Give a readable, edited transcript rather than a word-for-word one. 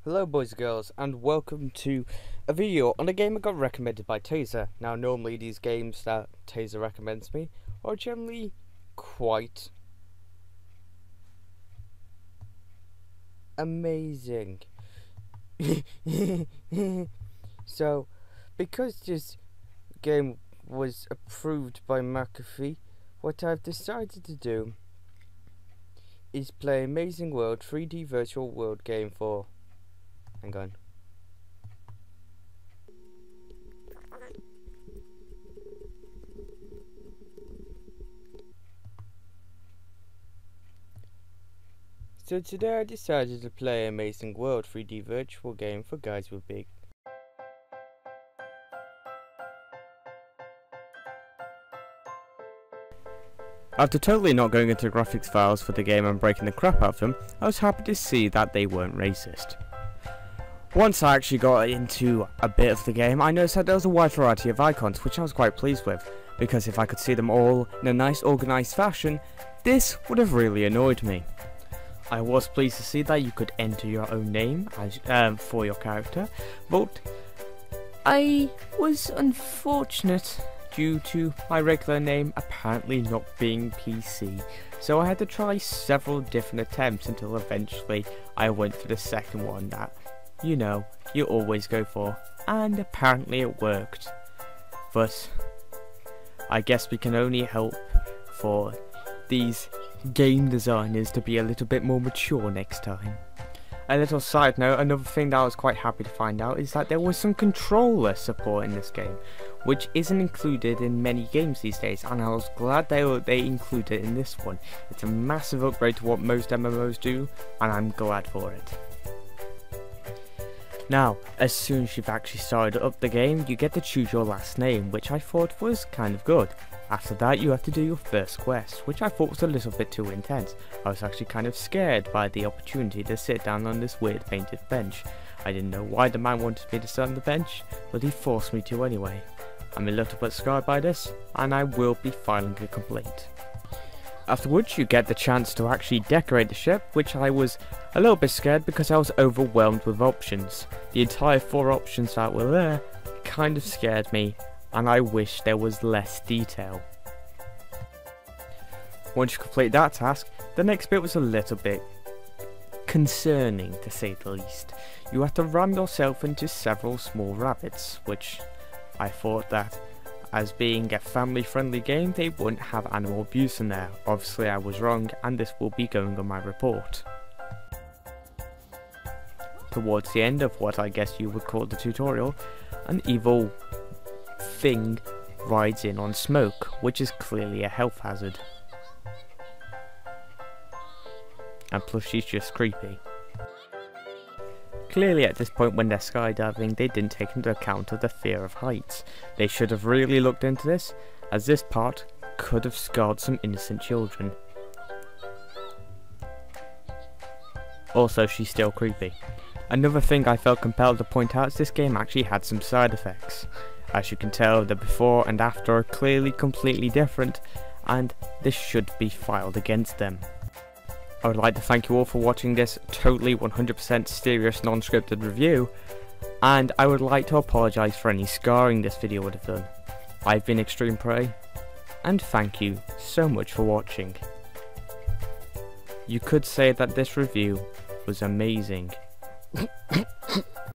Hello boys and girls, and welcome to a video on a game I got recommended by Taser. Now normally these games that Taser recommends me are generally quite amazing. So, because this game was approved by McAfee, what I've decided to do is play Amazing World 3D Virtual World game for... Hang on. So today I decided to play Amazing World 3D Virtual game for guys with big... After totally not going into graphics files for the game and breaking the crap out of them, I was happy to see that they weren't racist. Once I actually got into a bit of the game, I noticed that there was a wide variety of icons, which I was quite pleased with, because if I could see them all in a nice organised fashion, this would have really annoyed me. I was pleased to see that you could enter your own name as, for your character, but I was unfortunate due to my regular name apparently not being PC, so I had to try several different attempts until eventually I went for the second one that, you know, you always go for, and apparently it worked. But I guess we can only hope for these game designers to be a little bit more mature next time. A little side note, another thing that I was quite happy to find out is that there was some controller support in this game, which isn't included in many games these days, and I was glad they included it in this one. It's a massive upgrade to what most MMOs do, and I'm glad for it. Now, as soon as you've actually started up the game, you get to choose your last name, which I thought was kind of good. After that, you have to do your first quest, which I thought was a little bit too intense. I was actually kind of scared by the opportunity to sit down on this weird painted bench. I didn't know why the man wanted me to sit on the bench, but he forced me to anyway. I'm a little bit scarred by this, and I will be filing a complaint. Afterwards, you get the chance to actually decorate the ship, which I was a little bit scared because I was overwhelmed with options. The entire 4 options that were there kind of scared me, and I wish there was less detail. Once you complete that task, the next bit was a little bit concerning, to say the least. You have to ram yourself into several small rabbits, which I thought that as being a family-friendly game, they wouldn't have animal abuse in there. Obviously I was wrong, and this will be going on my report. Towards the end of what I guess you would call the tutorial, an evil thing rides in on Smoke, which is clearly a health hazard. And plus she's just creepy. Clearly at this point when they're skydiving, they didn't take into account of the fear of heights. They should have really looked into this, as this part could have scarred some innocent children. Also, she's still creepy. Another thing I felt compelled to point out is this game actually had some side effects. As you can tell, the before and after are clearly completely different, and this should be filed against them. I would like to thank you all for watching this totally 100% serious non-scripted review, and I would like to apologise for any scarring this video would have done. I've been Extremeprey, and thank you so much for watching. You could say that this review was amazing.